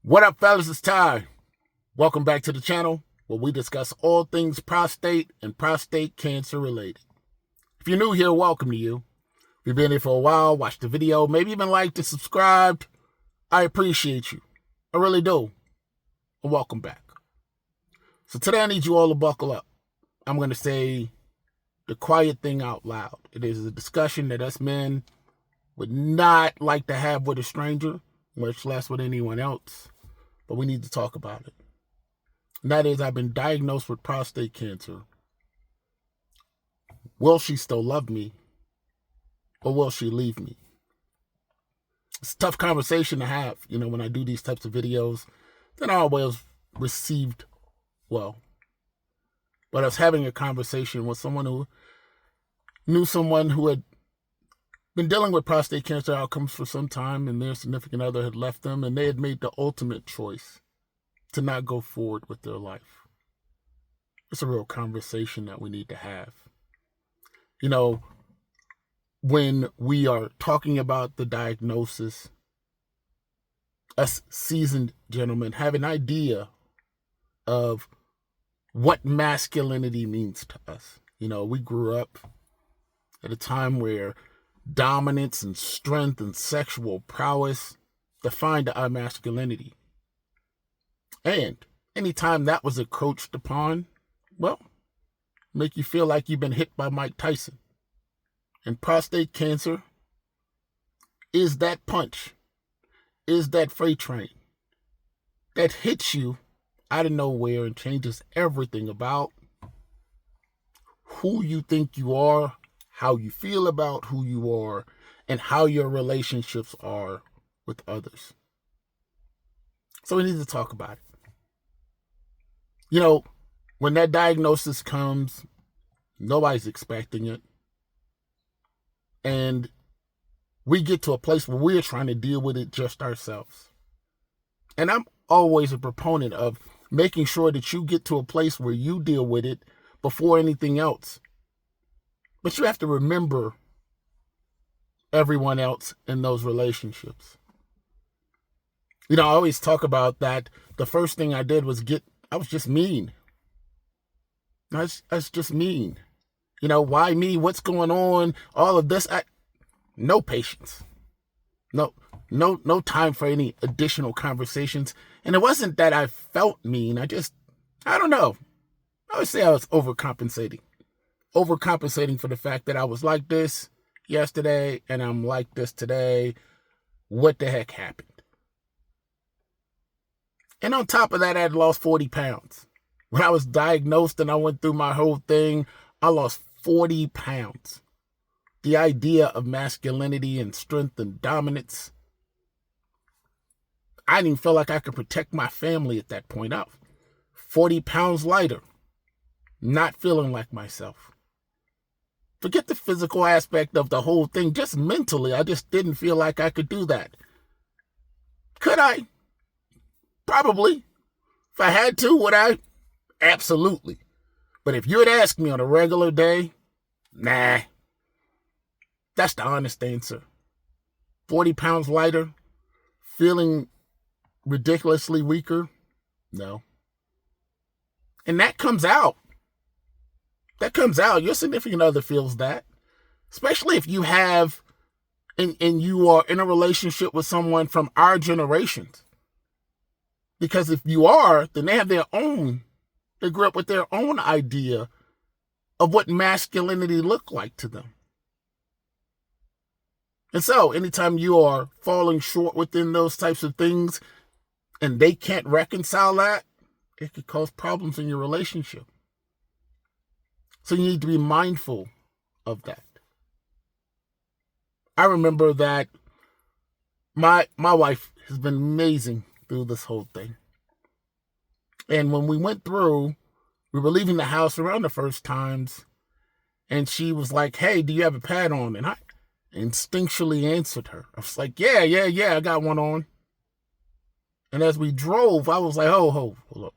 What up, fellas? It's Ty. Welcome back to the channel where we discuss all things prostate and prostate cancer related. If you're new here, welcome to you. If you've been here for a while, watched the video, maybe even liked and subscribed, I appreciate you. I really do. And welcome back. So today I need you all to buckle up. I'm going to say the quiet thing out loud. It is a discussion that us men would not like to have with a stranger, much less with anyone else. But we need to talk about it. And that is, I've been diagnosed with prostate cancer. Will she still love me? Or will she leave me? It's a tough conversation to have, when I do these types of videos. They're not always received well. But I was having a conversation with someone who knew someone who had been dealing with prostate cancer outcomes for some time, and their significant other had left them, and they had made the ultimate choice to not go forward with their life. It's a real conversation that we need to have. When we are talking about the diagnosis, us seasoned gentlemen have an idea of what masculinity means to us. We grew up at a time where dominance and strength and sexual prowess defined our masculinity. And anytime that was encroached upon, make you feel like you've been hit by Mike Tyson. And prostate cancer is that punch, is that freight train that hits you out of nowhere and changes everything about who you think you are, how you feel about who you are, and how your relationships are with others. So we need to talk about it. When that diagnosis comes, nobody's expecting it. And we get to a place where we're trying to deal with it just ourselves. And I'm always a proponent of making sure that you get to a place where you deal with it before anything else. But you have to remember everyone else in those relationships. I always talk about that. The first thing I did was I was just mean. I was just mean. Why me? What's going on? All of this. No patience. No time for any additional conversations. And it wasn't that I felt mean. I don't know. I would say I was overcompensating for the fact that I was like this yesterday and I'm like this today. What the heck happened? And on top of that, I had lost 40 pounds. When I was diagnosed and I went through my whole thing, I lost 40 pounds. The idea of masculinity and strength and dominance, I didn't even feel like I could protect my family at that point. Up 40 pounds lighter, not feeling like myself. Forget the physical aspect of the whole thing. Just mentally, I just didn't feel like I could do that. Could I? Probably. If I had to, would I? Absolutely. But if you had asked me on a regular day, nah. That's the honest answer. 40 pounds lighter, feeling ridiculously weaker, no. And that comes out. Your significant other feels that. Especially if you have, and you are in a relationship with someone from our generations. Because if you are, then they have they grew up with their own idea of what masculinity looked like to them. And so anytime you are falling short within those types of things and they can't reconcile that, it could cause problems in your relationship. So you need to be mindful of that. I remember that my wife has been amazing through this whole thing. And when we went through, we were leaving the house around the first times, and she was like, "Hey, do you have a pad on?" And I instinctually answered her. I was like, yeah, I got one on. And as we drove, I was like, hold up.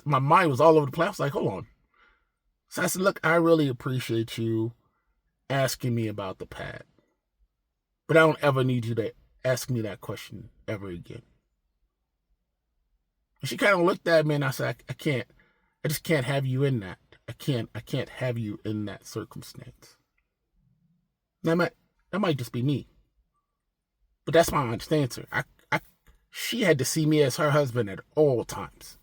My mind was all over the place. I was like, hold on. So I said, look, I really appreciate you asking me about the pad, but I don't ever need you to ask me that question ever again. And she kind of looked at me and I said, I just can't have you in that. I can't have you in that circumstance. That might just be me. But that's my honest answer. She had to see me as her husband at all times.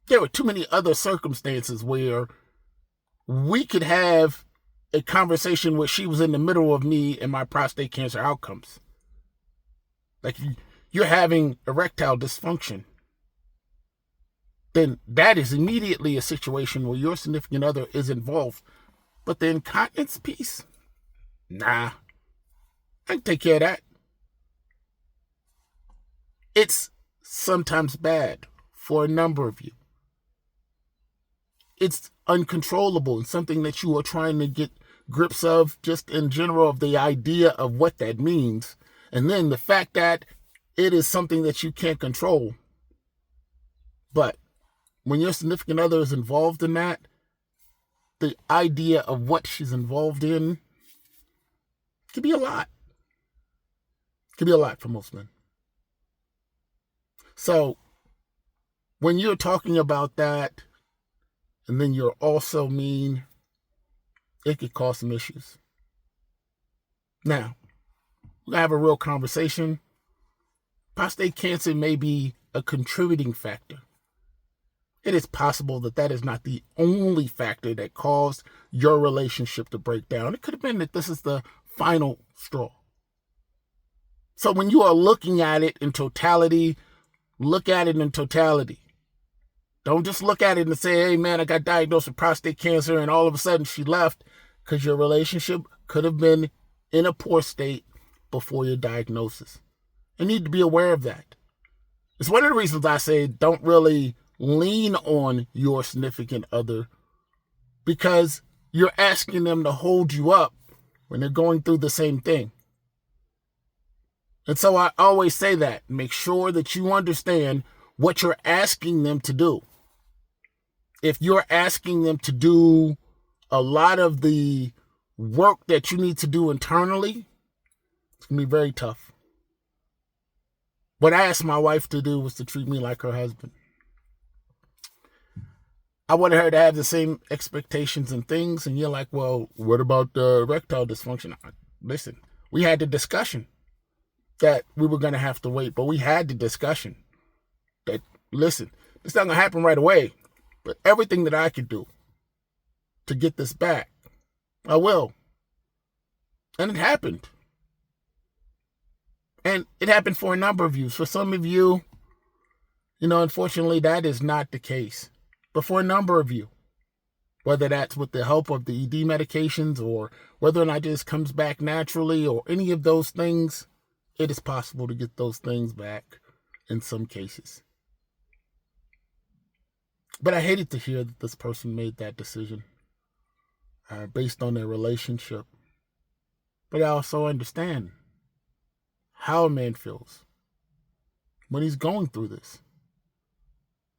There were too many other circumstances where we could have a conversation where she was in the middle of me and my prostate cancer outcomes. Like you're having erectile dysfunction. Then that is immediately a situation where your significant other is involved. But the incontinence piece? Nah. I can take care of that. It's sometimes bad for a number of you. It's uncontrollable and something that you are trying to get grips of just in general of the idea of what that means. And then the fact that it is something that you can't control. But when your significant other is involved in that, the idea of what she's involved in can be a lot. It can be a lot for most men. So when you're talking about that, and then you're also mean, it could cause some issues. Now, we're going to have a real conversation. Prostate cancer may be a contributing factor. It is possible that that is not the only factor that caused your relationship to break down. It could have been that this is the final straw. So when you are looking at it in totality, look at it in totality. Don't just look at it and say, hey, man, I got diagnosed with prostate cancer and all of a sudden she left, because your relationship could have been in a poor state before your diagnosis. You need to be aware of that. It's one of the reasons I say don't really lean on your significant other, because you're asking them to hold you up when they're going through the same thing. And so I always say that. Make sure that you understand what you're asking them to do. If you're asking them to do a lot of the work that you need to do internally, it's going to be very tough. What I asked my wife to do was to treat me like her husband. I wanted her to have the same expectations and things. And you're like, well, what about the erectile dysfunction? Listen, we had the discussion that we were going to have to wait. But we had the discussion that, listen, it's not going to happen right away. But everything that I could do to get this back, I will. And it happened. And it happened for a number of you. For some of you, unfortunately, that is not the case. But for a number of you, whether that's with the help of the ED medications or whether or not it just comes back naturally or any of those things, it is possible to get those things back in some cases. But I hated to hear that this person made that decision based on their relationship. But I also understand how a man feels when he's going through this.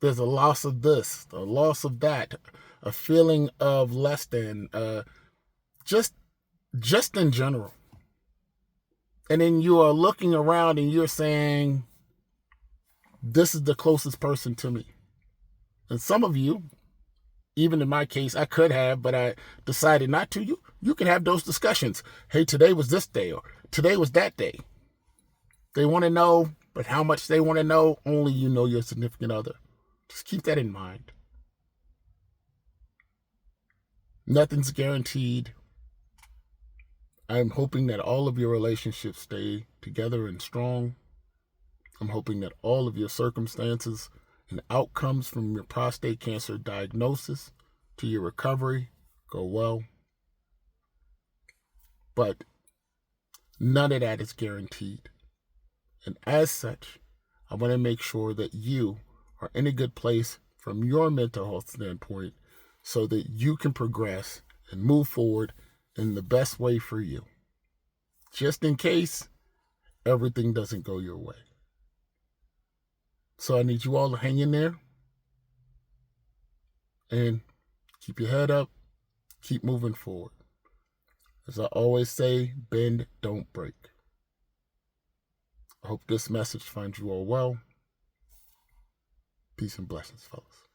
There's a loss of this, a loss of that, a feeling of less than, just in general. And then you are looking around and you're saying, this is the closest person to me. And some of you, even in my case, I could have, but I decided not to. You can have those discussions. Hey, today was this day, or today was that day. They want to know, but how much they want to know, only you know your significant other. Just keep that in mind. Nothing's guaranteed. I'm hoping that all of your relationships stay together and strong. I'm hoping that all of your circumstances and outcomes from your prostate cancer diagnosis to your recovery go well. But none of that is guaranteed. And as such, I want to make sure that you are in a good place from your mental health standpoint so that you can progress and move forward in the best way for you. Just in case everything doesn't go your way. So I need you all to hang in there and keep your head up, keep moving forward. As I always say, bend, don't break. I hope this message finds you all well. Peace and blessings, fellas.